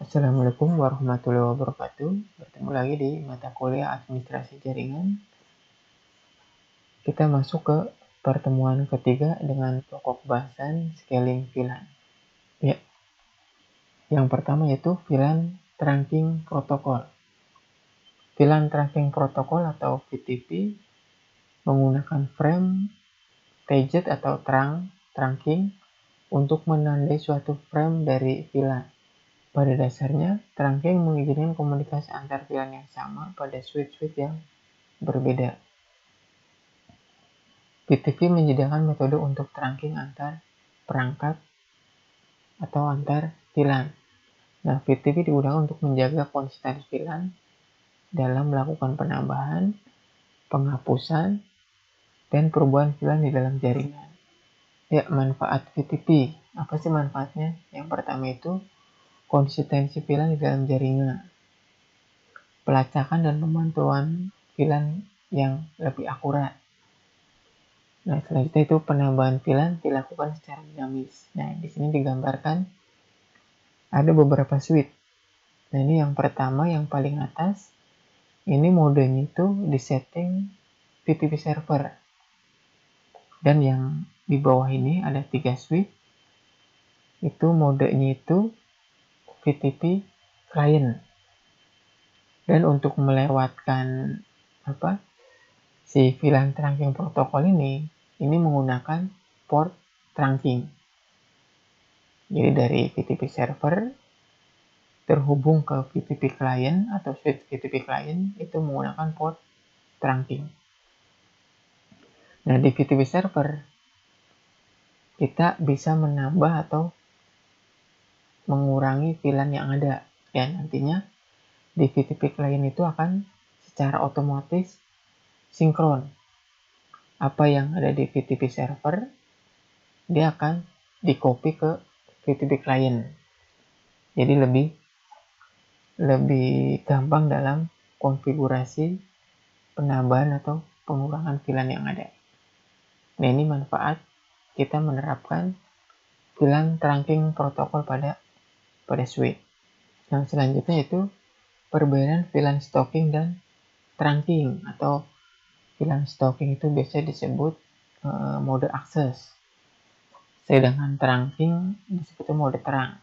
Assalamualaikum warahmatullahi wabarakatuh. Bertemu lagi di mata kuliah administrasi jaringan. Kita masuk ke pertemuan ketiga dengan pokok bahasan scaling VLAN. Ya, yang pertama yaitu VLAN trunking protocol. VLAN trunking protocol atau VTP menggunakan frame TAGET atau trunking untuk menandai suatu frame dari VLAN. Pada dasarnya, trunking mengizinkan komunikasi antar VLAN yang sama pada switch-switch yang berbeda. VTP menyediakan metode untuk trunking antar perangkat atau antar VLAN. Nah, VTP digunakan untuk menjaga konsistensi VLAN dalam melakukan penambahan, penghapusan, dan perubahan VLAN di dalam jaringan. Ya, manfaat VTP. Apa sih manfaatnya? Yang pertama itu konsistensi VLAN di dalam jaringan. Pelacakan dan pemantauan VLAN yang lebih akurat. Nah, selanjutnya itu penambahan VLAN dilakukan secara dinamis. Nah, di sini digambarkan ada beberapa switch. Nah, ini yang pertama, yang paling atas, ini modenya itu disetting VTP server. Dan yang di bawah ini ada 3 switch. Itu modenya itu VTP client. Dan untuk melewatkan si VLAN trunking protokol ini menggunakan port trunking. Jadi dari VTP server terhubung ke VTP client atau switch VTP client itu menggunakan port trunking. Nah, di VTP server kita bisa menambah atau mengurangi VLAN yang ada. Ya, nantinya di VTP client itu akan secara otomatis sinkron. Apa yang ada di VTP server dia akan di-copy ke VTP client. Jadi lebih gampang dalam konfigurasi penambahan atau pengurangan VLAN yang ada. Nah, ini manfaat kita menerapkan VLAN trunking protokol pada switch. Yang selanjutnya itu perbedaan VLAN stalking dan trunking atau VLAN stalking itu biasa disebut mode akses. Sedangkan trunking disebut mode terang.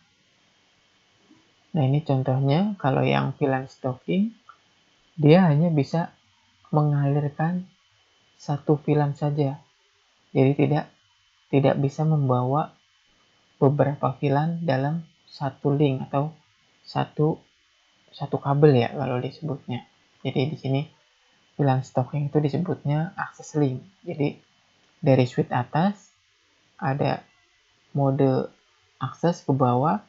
Nah, ini contohnya kalau yang VLAN stalking dia hanya bisa mengalirkan satu VLAN saja. Jadi tidak bisa membawa beberapa VLAN dalam satu link atau satu kabel ya kalau disebutnya. Jadi di sini VLAN stalking itu disebutnya access link. Jadi dari switch atas ada mode akses ke bawah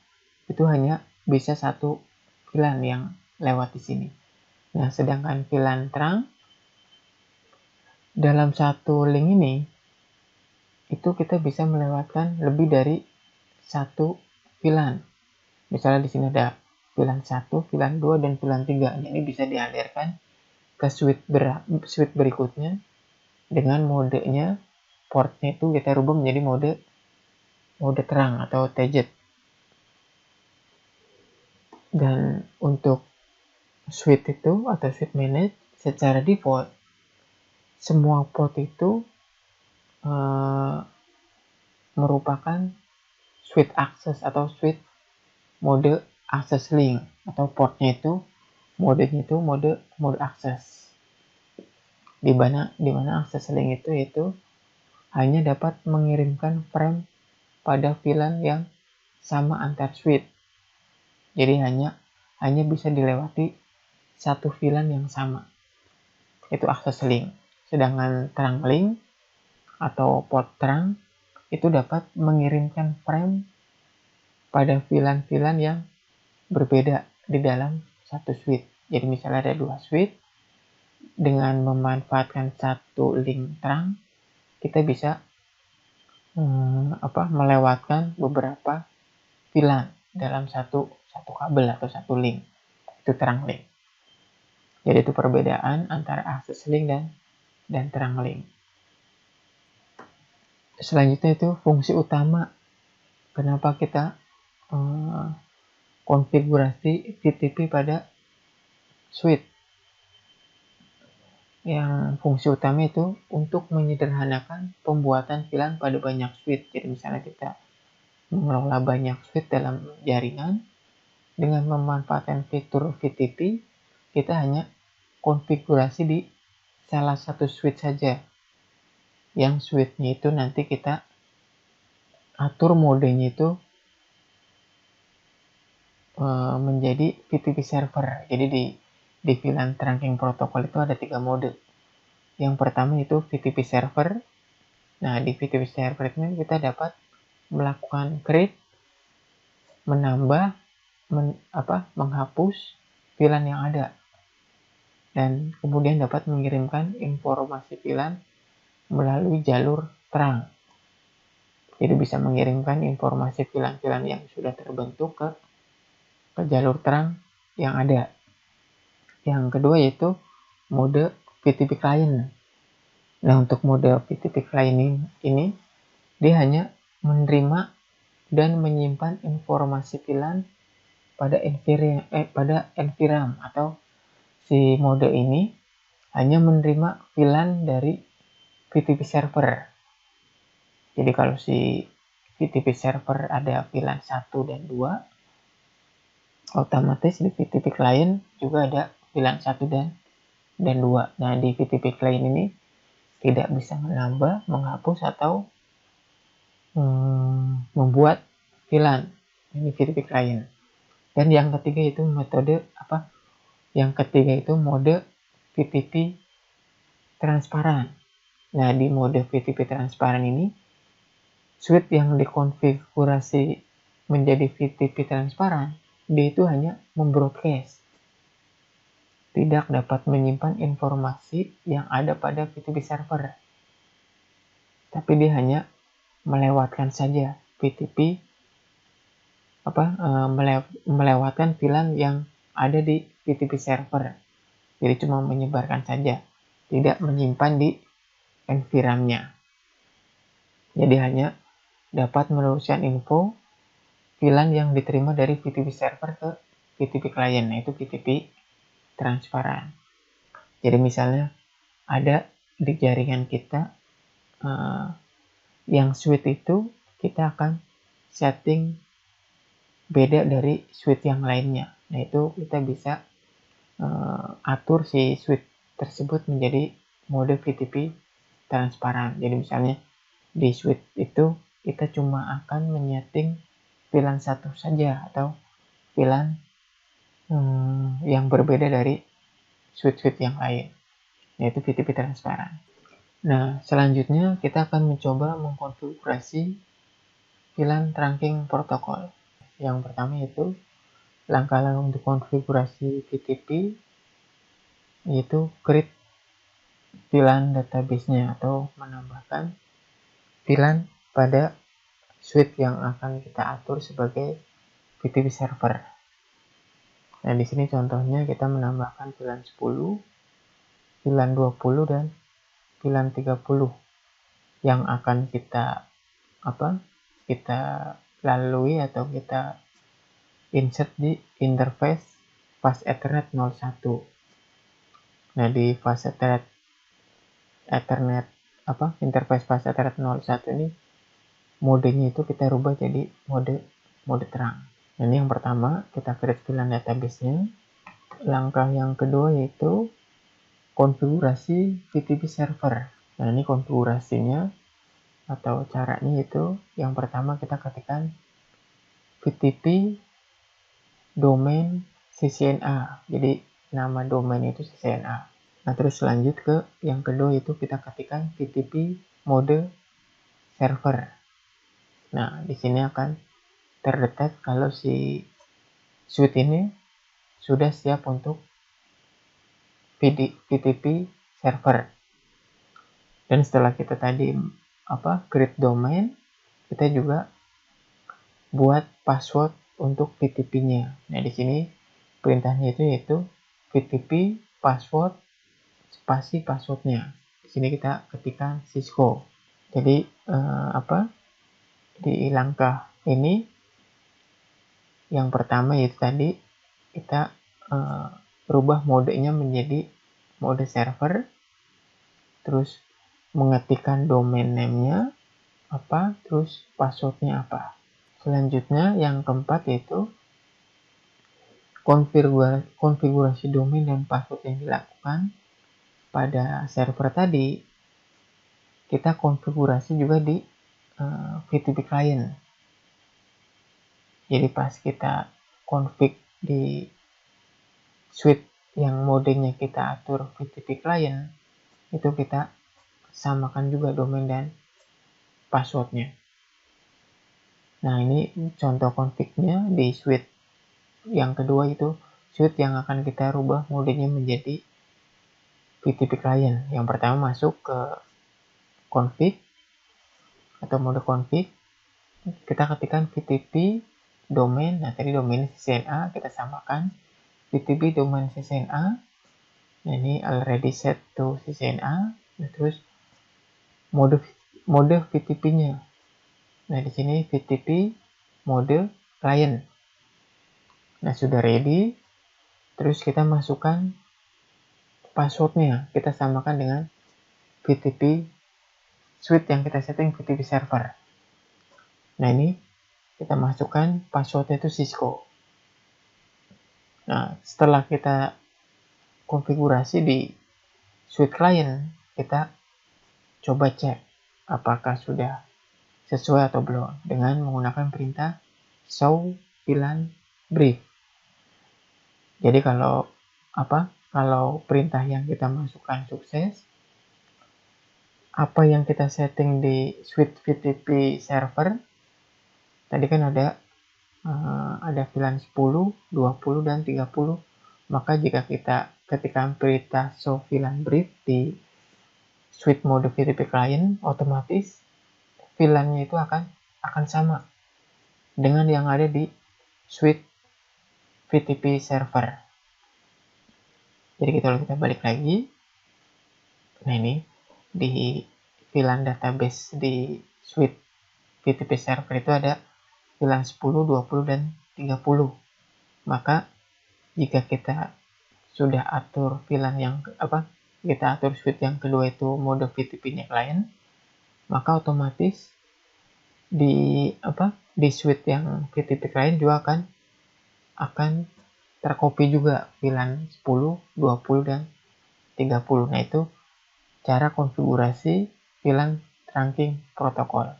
itu hanya bisa satu VLAN yang lewat di sini. Nah, sedangkan VLAN terang dalam satu link ini itu kita bisa melewatkan lebih dari satu VLAN. Misalnya di sini ada VLAN 1, VLAN 2, dan VLAN 3. Ini bisa dialirkan ke switch berikutnya dengan modenya, portnya itu kita rubah menjadi mode terang atau TAGET. Dan untuk switch itu atau switch manage secara default semua port itu merupakan switch access atau switch mode access link atau portnya itu modenya itu mode access. Di mana access link itu hanya dapat mengirimkan frame pada VLAN yang sama antar switch. Jadi hanya bisa dilewati satu VLAN yang sama. Itu access link. Sedangkan terang link atau port terang itu dapat mengirimkan frame pada VLAN-VLAN yang berbeda di dalam satu switch. Jadi misalnya ada 2 switch, dengan memanfaatkan satu link terang, kita bisa melewatkan beberapa VLAN dalam satu kabel atau satu link. Itu terang link. Jadi itu perbedaan antara access link dan terang link. Selanjutnya itu fungsi utama. Kenapa kita konfigurasi VTP pada switch. Yang fungsi utama itu untuk menyederhanakan pembuatan VLAN pada banyak switch. Jadi misalnya kita mengelola banyak switch dalam jaringan dengan memanfaatkan fitur VTP, kita hanya konfigurasi di salah satu switch saja. Yang switch-nya itu nanti kita atur modenya itu menjadi VTP server. Jadi di VLAN trunking protokol itu ada 3 mode. Yang pertama itu VTP server. Nah, di VTP server ini kita dapat melakukan create, menambah, menghapus VLAN yang ada. Dan kemudian dapat mengirimkan informasi VLAN melalui jalur terang. Jadi bisa mengirimkan informasi VLAN-VLAN yang sudah terbentuk ke jalur terang yang ada. Yang kedua yaitu mode VTP client. Nah, untuk mode VTP client ini dia hanya menerima dan menyimpan informasi VLAN pada NVRAM atau si mode ini hanya menerima VLAN dari VTP server. Jadi kalau si VTP server ada VLAN 1 dan 2, otomatis di VTP client juga ada VLAN 1 dan 2. Nah, di VTP client ini tidak bisa menambah, menghapus, atau membuat VLAN. Ini VTP client. Dan yang ketiga itu metode Yang ketiga itu mode VTP transparan. Nah, di mode VTP transparan ini, switch yang dikonfigurasi menjadi VTP transparan, dia itu hanya membroadcast, tidak dapat menyimpan informasi yang ada pada VTP server. Tapi dia hanya melewatkan saja VTP, melewatkan VLAN yang ada di VTP server. Jadi cuma menyebarkan saja, tidak menyimpan di NVRAM-nya. Jadi hanya dapat meluruskan info VLAN yang diterima dari VTP server ke VTP client, yaitu VTP transparan. Jadi misalnya ada di jaringan kita yang switch itu kita akan setting beda dari switch yang lainnya. Nah, itu kita bisa atur si switch tersebut menjadi mode VTP transparan. Jadi misalnya di switch itu kita cuma akan menyeting VLAN 1 saja atau VLAN yang berbeda dari switch-switch yang lain, yaitu VTP transparan. Nah, selanjutnya kita akan mencoba mengkonfigurasi VLAN trunking protokol. Yang pertama yaitu langkah-langkah untuk konfigurasi VTP, yaitu create VLAN database-nya atau menambahkan VLAN pada switch yang akan kita atur sebagai VTP server. Nah, di sini contohnya kita menambahkan VLAN 10, VLAN 20, dan VLAN 30 yang akan kita lalui atau kita insert di interface fast Ethernet 01. Nah, di fast Ethernet interface fast Ethernet 01 ini modenya itu kita rubah jadi mode terang. Nah, ini yang pertama, kita create VLAN database-nya. Langkah yang kedua yaitu konfigurasi VTP server. Nah, ini konfigurasinya atau caranya itu yang pertama kita ketikkan VTP domain CCNA. Jadi nama domain itu CCNA. Nah, terus lanjut ke yang kedua itu kita ketikkan VTP mode server. Nah, di sini akan terdetek kalau si switch ini sudah siap untuk VTP server. Dan setelah kita tadi create domain, kita juga buat password untuk VTP-nya. Nah, di sini perintahnya itu yaitu VTP password spasi passwordnya. Di sini kita ketikkan Cisco. Jadi di langkah ini Yang pertama yaitu tadi kita rubah modenya menjadi mode server, terus mengetikkan domain name-nya apa, terus password-nya apa. Selanjutnya yang keempat yaitu konfigurasi domain dan password yang dilakukan pada server tadi, kita konfigurasi juga di VTP client. Jadi pas kita config di suite yang modenya kita atur VTP client, itu kita samakan juga domain dan passwordnya. Nah, ini contoh config-nya di suite yang kedua, itu suite yang akan kita rubah modenya menjadi VTP client. Yang pertama masuk ke config atau mode config, kita ketikkan VTP domain. Nah, tadi domain CCNA kita samakan VTP domain CCNA. Nah, ini already set to CCNA. Nah, terus mode VTP-nya. Nah, di sini VTP mode client. Nah, sudah ready. Terus kita masukkan passwordnya. Kita samakan dengan VTP suite yang kita setting VTP server. Nah, ini kita masukkan passwordnya itu Cisco. Nah, setelah kita konfigurasi di suite client, kita coba cek apakah sudah sesuai atau belum dengan menggunakan perintah show VLAN brief. Jadi kalau perintah yang kita masukkan sukses, apa yang kita setting di suite VTP server tadi kan ada VLAN 10, 20 dan 30. Maka jika kita ketika perintah show VLAN brief di suite mode VTP client, otomatis VLAN-nya itu akan sama dengan yang ada di suite VTP server. Jadi kalau kita balik lagi, nah ini di VLAN database di suite VTP server itu ada VLAN 10, 20 dan 30. Maka jika kita sudah atur VLAN yang kita atur suite yang kedua itu mode VTP-nya client, maka otomatis di suite yang VTP client juga akan tercopy juga VLAN 10, 20 dan 30. Nah, itu cara konfigurasi VLAN trunking protokol.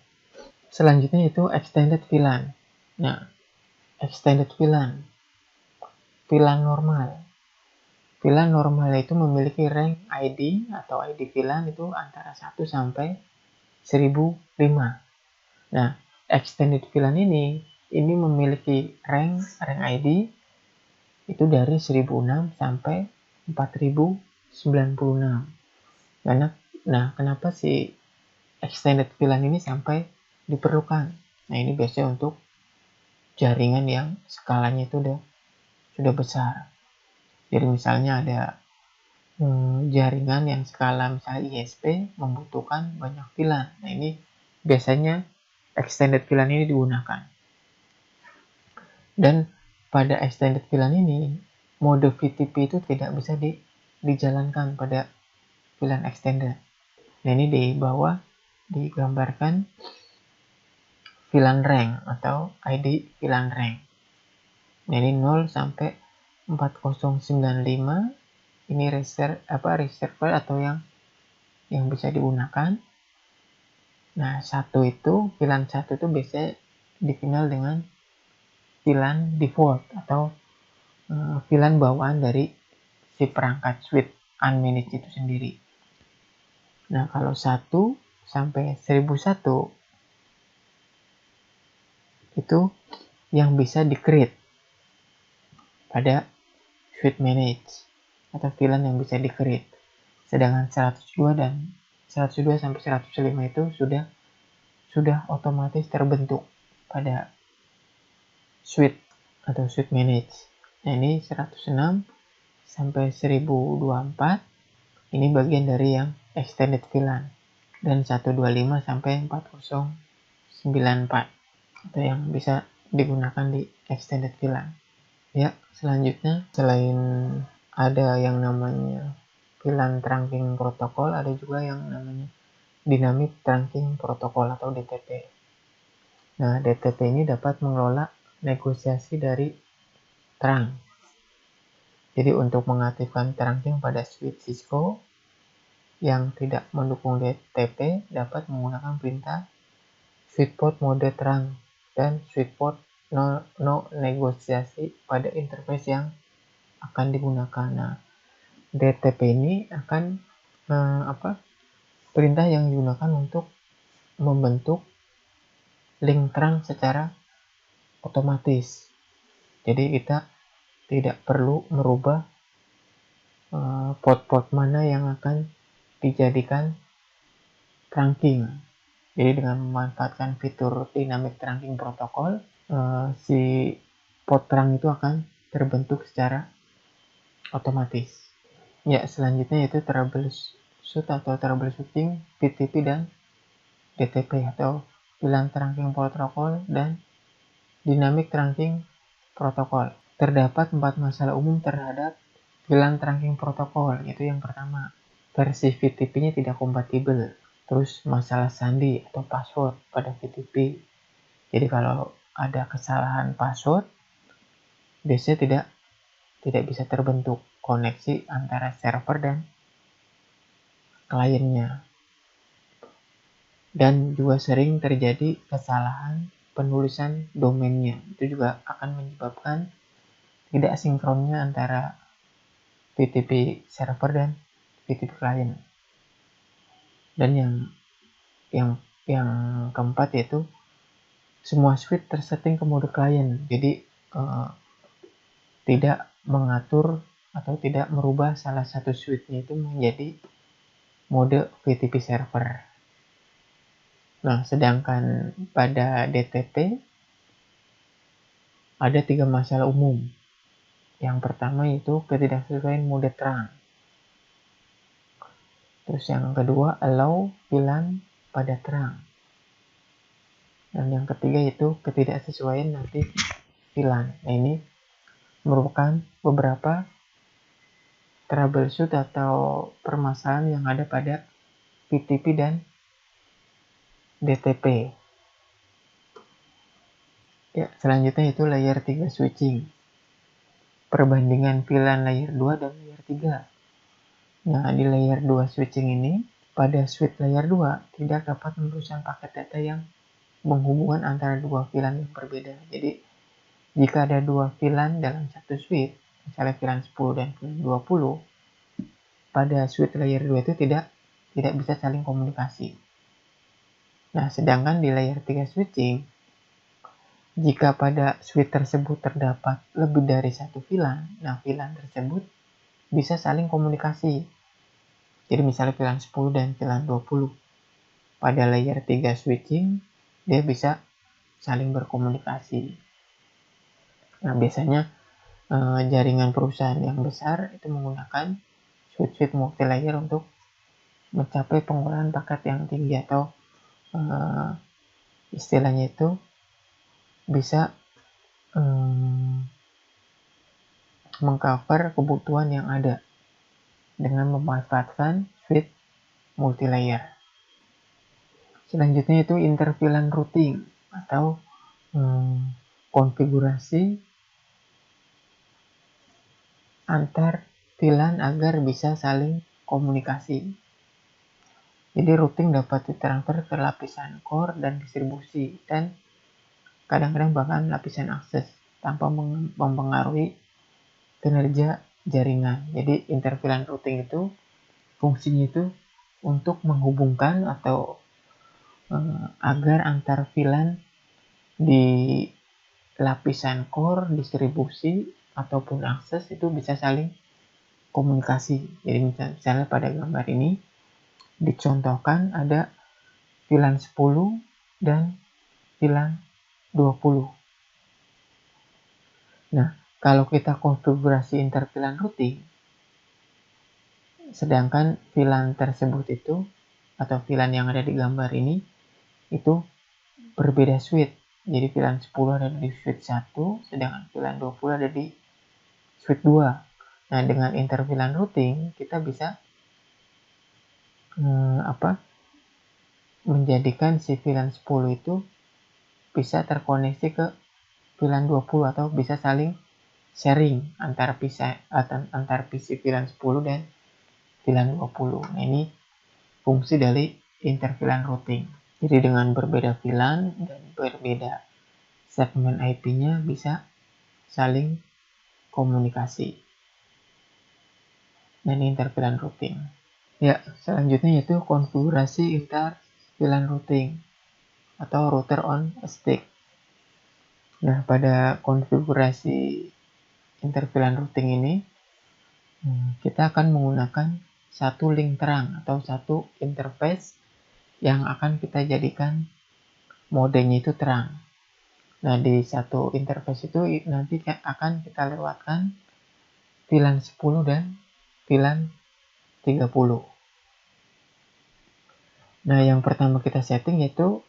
Selanjutnya itu extended VLAN. Nah, extended VLAN normal. VLAN normal itu memiliki rank ID atau ID VLAN itu antara 1 sampai 1005. Nah, extended VLAN ini memiliki rank ID itu dari 1006 sampai 4096. Nah, kenapa si extended VLAN ini sampai diperlukan? Nah, ini biasanya untuk jaringan yang skalanya itu sudah besar. Jadi misalnya ada jaringan yang skala misalnya ISP membutuhkan banyak VLAN. Nah, ini biasanya extended VLAN ini digunakan. Dan pada extended VLAN ini, mode VTP itu tidak bisa dijalankan pada VLAN extended. Nah, ini di bawah digambarkan VLAN rank atau ID VLAN rank. Nah, ini 0 sampai 4095. Ini reserver atau yang bisa digunakan. Nah, VLAN 1 itu biasanya dikenal dengan VLAN default atau VLAN bawaan dari si perangkat suite unmanaged itu sendiri. Nah, kalau 1 sampai 1001 itu yang bisa di-create pada suite manage atau VLAN yang bisa di-create. Sedangkan 102 sampai 105 itu sudah otomatis terbentuk pada suite atau suite manage. Nah, ini 106 sampai 1024 ini bagian dari yang extended VLAN, dan 125 sampai 4094 atau yang bisa digunakan di extended VLAN. Ya, selanjutnya selain ada yang namanya VLAN trunking protokol, ada juga yang namanya dynamic trunking protokol atau DTP. Nah, DTP ini dapat mengelola negosiasi dari trunk. Jadi untuk mengaktifkan trunking pada switch Cisco yang tidak mendukung DTP dapat menggunakan perintah switchport mode trunk dan switchport no negosiasi pada interface yang akan digunakan. Nah, DTP ini akan perintah yang digunakan untuk membentuk link trunk secara otomatis. Jadi kita tidak perlu merubah port-port mana yang akan dijadikan trunking. Jadi dengan memanfaatkan fitur dynamic trunking protokol, si port trunk itu akan terbentuk secara otomatis. Ya, selanjutnya yaitu troubleshoot atau troubleshooting VTP dan DTP atau VLAN trunking protokol dan dynamic trunking protokol. Terdapat 4 masalah umum terhadap VLAN trunking protokol, yaitu yang pertama, versi VTP-nya tidak kompatibel. Terus masalah sandi atau password pada VTP. Jadi kalau ada kesalahan password, biasanya tidak bisa terbentuk koneksi antara server dan kliennya. Dan juga sering terjadi kesalahan penulisan domainnya. Itu juga akan menyebabkan tidak sinkronnya antara VTP server dan VTP klien. Dan yang keempat yaitu semua switch tersetting ke mode klien. Jadi tidak mengatur atau tidak merubah salah satu switch-nya itu menjadi mode VTP server. Nah, sedangkan pada DTP ada 3 masalah umum. Yang pertama itu ketidaksesuaian mode trunk. Terus yang kedua, allow VLAN pada trunk. Dan yang ketiga itu ketidaksesuaian nanti VLAN. Nah, ini merupakan beberapa troubleshoot atau permasalahan yang ada pada VTP dan DTP. Ya, selanjutnya itu layer 3 switching. Perbandingan VLAN layer 2 dan layer 3. Nah, di layer 2 switching ini, pada switch layer 2 tidak dapat meneruskan paket data yang menghubungkan antara dua VLAN yang berbeda. Jadi, jika ada dua VLAN dalam satu switch, misalnya VLAN 10 dan VLAN 20, pada switch layer 2 itu tidak bisa saling komunikasi. Nah, sedangkan di layer 3 switching, jika pada switch tersebut terdapat lebih dari satu VLAN, nah VLAN tersebut bisa saling komunikasi. Jadi misalnya VLAN 10 dan VLAN 20. Pada layer 3 switching, dia bisa saling berkomunikasi. Nah, biasanya jaringan perusahaan yang besar itu menggunakan switch multi-layer untuk mencapai pengolahan paket yang tinggi atau istilahnya itu bisa mengcover kebutuhan yang ada dengan memanfaatkan switch multi-layer. Selanjutnya itu inter-VLAN routing atau konfigurasi antar VLAN agar bisa saling komunikasi. Jadi routing dapat ditransfer ke lapisan core dan distribusi dan kadang-kadang bahkan lapisan akses tanpa mempengaruhi kinerja jaringan. Jadi inter-VLAN routing itu fungsinya itu untuk menghubungkan atau agar antar VLAN di lapisan core, distribusi ataupun akses itu bisa saling komunikasi. Jadi misalnya pada gambar ini dicontohkan ada VLAN 10 dan VLAN 20. Nah, kalau kita konfigurasi inter-VLAN routing, sedangkan VLAN tersebut itu atau VLAN yang ada di gambar ini itu berbeda switch. Jadi VLAN 10 ada di switch 1, sedangkan VLAN 20 ada di switch 2. Nah, dengan inter VLAN routing kita bisa menjadikan si VLAN 10 itu bisa terkoneksi ke VLAN 20 atau bisa saling sharing antar PC VLAN 10 dan VLAN 20. Nah, ini fungsi dari inter VLAN routing. Jadi dengan berbeda VLAN dan berbeda segmen IP-nya bisa saling komunikasi. Dan inter VLAN routing. Ya, selanjutnya yaitu konfigurasi inter VLAN routing atau router on a stick. Nah, pada konfigurasi inter VLAN routing ini kita akan menggunakan satu link terang atau satu interface yang akan kita jadikan modenya itu terang. Nah, di satu interface itu nanti akan kita lewatkan VLAN 10 dan VLAN 30. Nah, yang pertama kita setting yaitu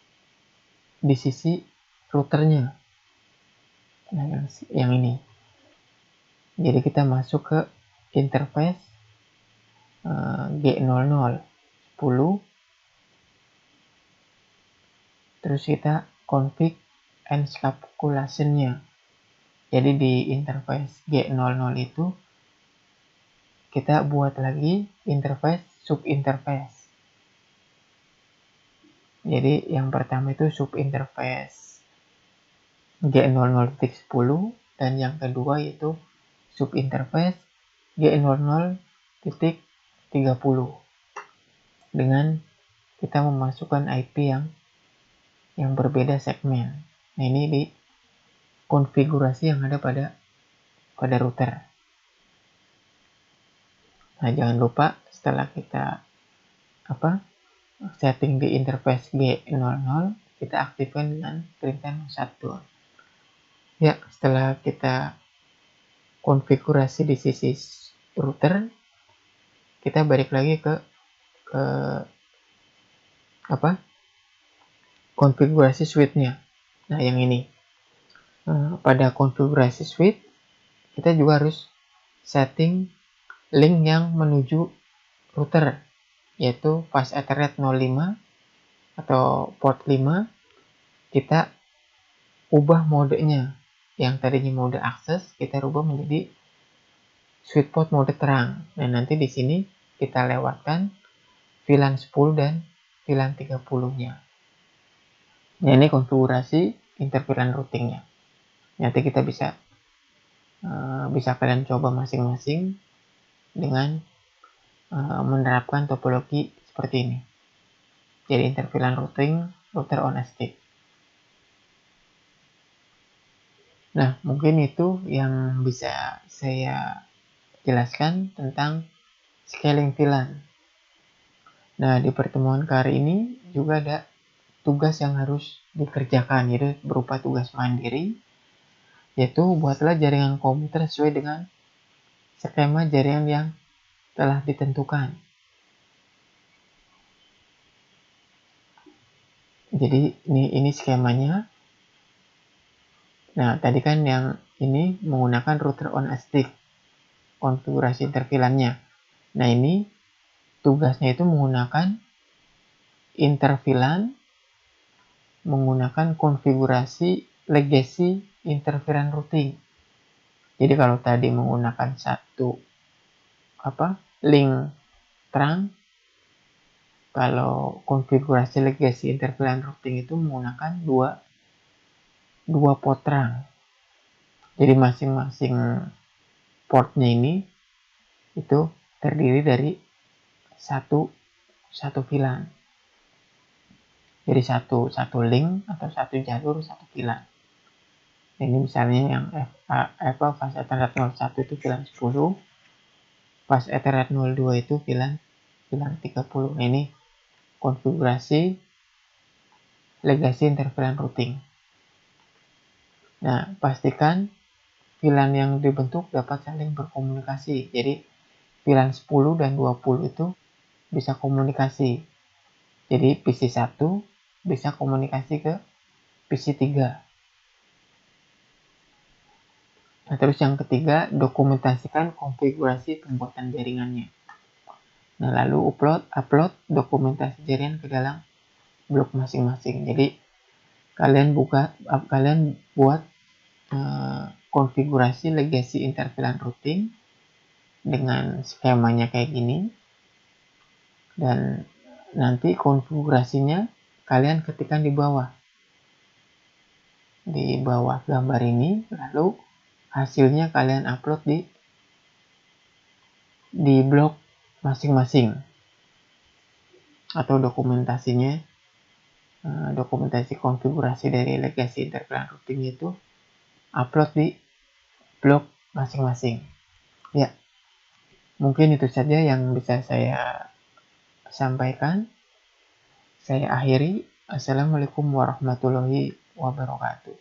di sisi routernya. Nah, yang ini. Jadi kita masuk ke interface G00 10. Terus kita config and calculation-nya. Jadi di interface G00 itu kita buat lagi interface subinterface. Jadi yang pertama itu subinterface G00.10 dan yang kedua yaitu subinterface G00.30 dengan kita memasukkan IP yang berbeda segmen. Nah, ini di konfigurasi yang ada pada router. Nah, jangan lupa setelah kita setting di interface G00, kita aktifkan dengan perintah 1. Ya, setelah kita konfigurasi di sisi router, kita balik lagi ke konfigurasi switch-nya. Nah, yang ini. Pada konfigurasi switch, kita juga harus setting link yang menuju router, yaitu fast Ethernet 05 atau port 5. Kita ubah modenya. Yang tadinya mode akses, kita rubah menjadi switch port mode terang. Nah, nanti di sini kita lewatkan VLAN 10 dan VLAN 30-nya. Nah, ini konfigurasi inter VLAN routingnya. Nanti kita bisa kalian coba masing-masing dengan menerapkan topologi seperti ini. Jadi inter VLAN routing, router on a stick. Nah, mungkin itu yang bisa saya jelaskan tentang scaling VLAN. Nah, di pertemuan kali ini juga ada tugas yang harus dikerjakan, yaitu berupa tugas mandiri, yaitu buatlah jaringan komputer sesuai dengan skema jaringan yang telah ditentukan. Jadi ini skemanya. Nah, tadi kan yang ini menggunakan router on a stick, konfigurasi interVLAN-nya. Nah, ini tugasnya itu menggunakan interVLAN, menggunakan konfigurasi legacy interVLAN routing. Jadi kalau tadi menggunakan satu link terang, kalau konfigurasi legacy interVLAN routing itu menggunakan dua port terang. Jadi masing-masing portnya ini itu terdiri dari satu VLAN. Jadi satu link atau satu jalur, satu VLAN. Ini misalnya yang fast Ethernet 01 itu VLAN 10, fast Ethernet 02 itu VLAN 30. Nah, ini konfigurasi legacy interVLAN routing. Nah, pastikan VLAN yang dibentuk dapat saling berkomunikasi. Jadi VLAN 10 dan 20 itu bisa komunikasi. Jadi PC 1 bisa komunikasi ke PC 3. Nah, terus yang ketiga, dokumentasikan konfigurasi pembuatan jaringannya. Nah, lalu upload dokumentasi jaringan ke dalam blok masing-masing. Jadi kalian buat konfigurasi legacy interVLAN routing dengan skemanya kayak gini, dan nanti konfigurasinya kalian ketikkan di bawah gambar ini, lalu hasilnya kalian upload di blog masing-masing, atau dokumentasi konfigurasi dari legacy interVLAN routing itu upload di blog masing-masing. Ya, mungkin itu saja yang bisa saya sampaikan. Saya akhiri. Assalamualaikum warahmatullahi wabarakatuh.